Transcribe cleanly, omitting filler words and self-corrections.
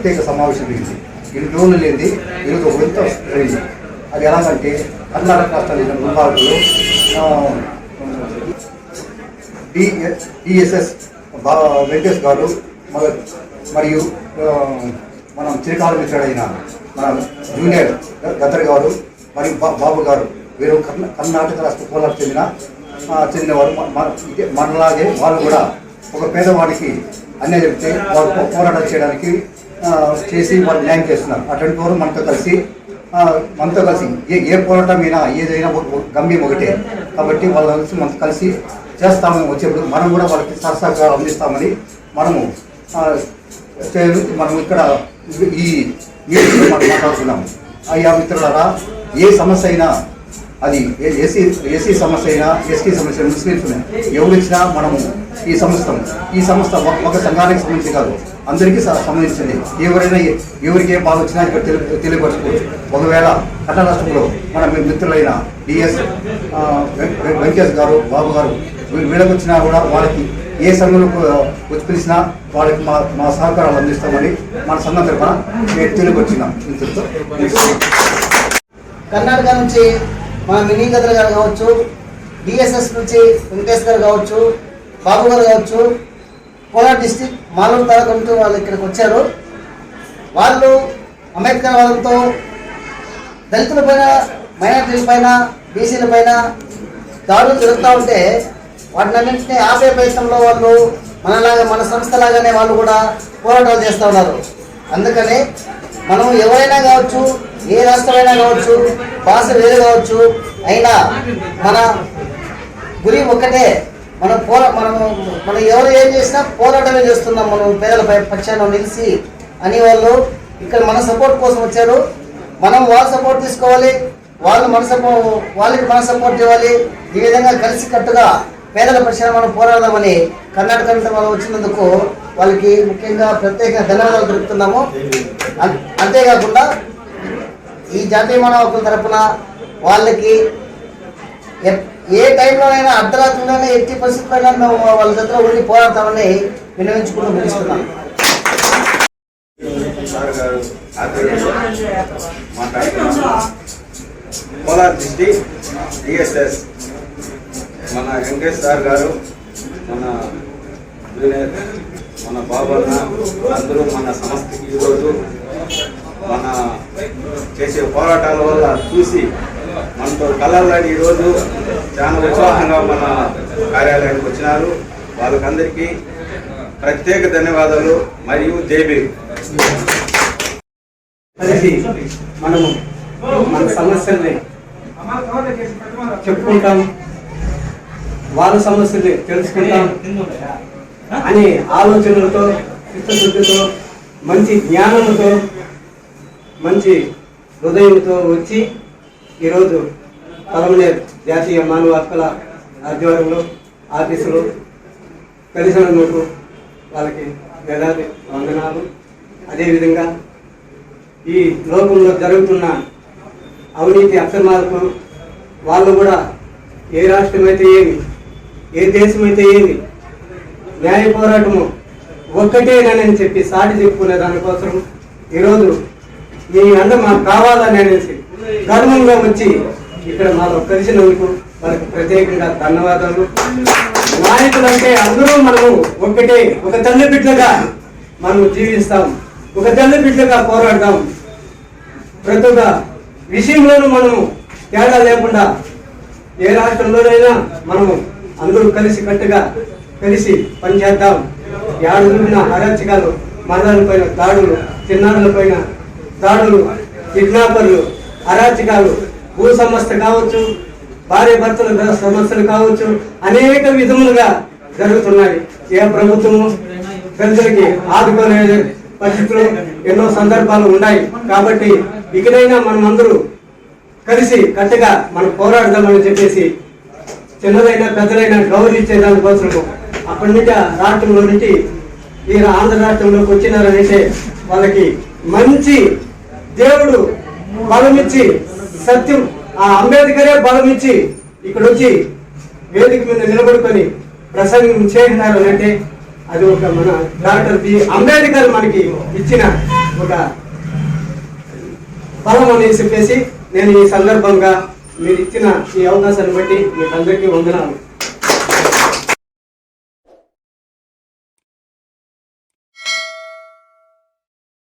ప్రత్యేక సమావేశం జరిగింది. 2 రోజులు లేనిది ఈరోజు ఒక వింత జరిగింది. అది ఎలాగంటే కర్ణాటక రాష్ట్రంలో గుల్బార్గలో డిఎస్ఎస్ వెంకటేష్ గారు మరియు మనం చిరకాల మిత్రుడైన మన జూనియర్ గద్దర్ గారు మరియు బాబు గారు వీరు కర్ణాటక రాష్ట్ర కోలాకు చెందినవారు. మనలాగే వాళ్ళు కూడా ఒక పేదవాడికి అన్యాయం చెప్తే వారు పోరాటం చేయడానికి చేసి వాళ్ళు న్యాయం చేస్తున్నారు. అటువంటి వారు మనతో కలిసి ఏ పోరాటమైనా ఏదైనా గమ్యం ఒకటే కాబట్టి వాళ్ళ మనతో కలిసి చేస్తాము. వచ్చేప్పుడు మనం కూడా వాళ్ళకి సహకారం అందిస్తామని మనం ఇక్కడ ఈ మీటింగ్లో మనం మాట్లాడుతున్నాము. అయ్యా మిత్రులారా, ఏ సమస్య అయినా అది ఎస్సీ సమస్య అయినా ఎస్టీ సమస్య ముస్లిమ్స్ ఎవరు ఇచ్చినా మనము ఈ సంస్థ ఒక సంఘానికి సంబంధించి కాదు, అందరికీ సంబంధించింది. ఎవరికి ఏం బాధ వచ్చినా ఇక్కడ తెలియపరచుకోవచ్చు. ఒకవేళ కర్ణాటక రాష్ట్రంలో మన మిత్రులైన డిఎస్ వెంకటేష్ గారు బాబు గారు వీళ్ళకి వచ్చినా కూడా వాళ్ళకి ఏ సంఘంలో వచ్చి పిలిచినా వాళ్ళకి మా సహకారాలు అందిస్తామని మన సంఘం తరఫున నేను తెలియపరిచినాం. ఇంతతో కర్ణాటక నుంచి మన మినీ గద్దర్ గారు కావచ్చు, డిఎస్ఎస్ నుంచి వెంకటేష్ గారు కావచ్చు, బాబు గారు కావచ్చు, కోలార్ డిస్టిక్ మాలూరు తాలూకా నుంచి వాళ్ళు ఇక్కడికి వచ్చారు. వాళ్ళు అంబేద్కర్ వాదంతో దళితుల పైన, మైనార్టీల పైన, బీసీల పైన దాడులు జరుగుతూ ఉంటే వాటినన్నింటినీ ఆపే ప్రయత్నంలో వాళ్ళు మన సంస్థలాగానే వాళ్ళు కూడా పోరాటాలు చేస్తూ ఉన్నారు. అందుకని మనం ఎవరైనా కావచ్చు, ఏ రాష్ట్రమైనా కావచ్చు, భాష వేరు కావచ్చు, అయినా మన గురి ఒక్కటే. మనం ఎవరు ఏం చేసినా పోరాటమే చేస్తున్నాం. మనం పేదల పక్షాన నిలిచి అని వాళ్ళు ఇక్కడ మన సపోర్ట్ కోసం వచ్చారు. మనం వాళ్ళ సపోర్ట్ తీసుకోవాలి, వాళ్ళకి మన సపోర్ట్ ఇవ్వాలి. ఈ విధంగా కలిసి కట్టుగా పేదల పక్షాన మనం పోరాడదామని కర్ణాటక నుంచి మనం వచ్చినందుకు వాళ్ళకి ముఖ్యంగా ప్రత్యేక ధన్యవాదాలు తెలుపుతున్నాము. అంతేకాకుండా ఈ జాతీయ మానవ హక్కుల తరఫున వాళ్ళకి ఏ టైంలోనైనా అర్ధరాత్రిలోనే ఎట్టి పరిస్థితుల్లో మేము వాళ్ళ దగ్గర ఉండి పోరాడతామని విన్నవించుకుంటూ ముగిస్తున్నాం. కోలార్ డిస్ట్రిక్ట్ డిఎస్ఎస్ మన వెంకటేష్ సార్ గారు, మన జూనియర్, మన బాబన్న అందరూ మన సంస్థకి ఈరోజు మన చేసే పోరాటాల వల్ల చూసి మనతో కలర్లాడి ఈరోజు చాలా ఉత్సాహంగా మన కార్యాలయానికి వచ్చినారు. వాళ్ళకందరికీ ప్రత్యేక ధన్యవాదాలు మరియు జైబీ. మనము మన సమస్యల్ని చెప్పుకుంటాం, వాళ్ళ సమస్యల్ని తెలుసుకుంటాం అనే ఆలోచనలతో, చిత్తశుద్ధితో, మంచి జ్ఞానంతో, మంచి హృదయంతో వచ్చి ఈరోజు పలమనేర్ జాతీయ మానవ హక్కుల ఆధ్వర్యంలో ఆఫీసులో కలిసినందుకు వాళ్ళకి వేలాది వందనాలు. అదేవిధంగా ఈ లోకంలో జరుగుతున్న అవినీతి అక్రమాలకు వాళ్ళు కూడా ఏ రాష్ట్రమైతే ఏమి, ఏ దేశమైతే ఏమి, న్యాయ పోరాటము ఒక్కటేనని చెప్పి సాటి చెప్పుకునే దానికోసం ఈరోజు మీ అండ మాకు కావాలని అనేసి గర్వంగా వచ్చి ఇక్కడ మాకు కలిసినందుకు వాళ్ళకి ప్రత్యేకంగా ధన్యవాదాలు. నాయకులంటే అందరూ మనము ఒక్కటే, ఒక తల్లి బిడ్డగా మనము జీవిస్తాం, ఒక తల్లి బిడ్డగా పోరాడతాం. ప్రతి ఒక్క విషయంలోనూ మనము తేడా లేకుండా ఏ రాష్ట్రంలోనైనా మనము అందరూ కలిసి కట్టుగా కలిసి పనిచేద్దాం. ఏడున్న అరాచకాలు, మహిళలపైన దాడులు, చిన్నారులపైన దాడులు, కిడ్నాపర్లు, అరాచకాలు, భూ సమస్య కావచ్చు, భార్య భర్తల సమస్యలు కావచ్చు, అనేక విధములుగా జరుగుతున్నాయి. ఏ ప్రభుత్వము ప్రజలకి ఆదుకోలే పరిస్థితులు ఎన్నో సందర్భాలు ఉన్నాయి. కాబట్టి ఇకనైనా మనం అందరూ కలిసి కట్టుగా మనం పోరాడదామని చెప్పేసి చిన్నదైనా పెద్దలైనా గౌరవించే దానికోసం అప్పటి నుంచి రాష్ట్రంలో నుంచి ఈ ఆంధ్ర రాష్ట్రంలోకి వచ్చినారంటే వాళ్ళకి మంచి దేవుడు బలమిచ్చి, సత్యం ఆ అంబేద్కరే బలమిచ్చి ఇక్కడ వచ్చి వేదిక మీద నిలబడుకొని ప్రసంగం చేసినారు అంటే అది ఒక మన డాక్టర్ బి అంబేద్కర్ మనకి ఇచ్చిన ఒక బలం అనేది చెప్పేసి నేను ఈ సందర్భంగా మీరు ఇచ్చిన ఈ అవకాశాన్ని బట్టి మీకు అందరికీ వందనాలు.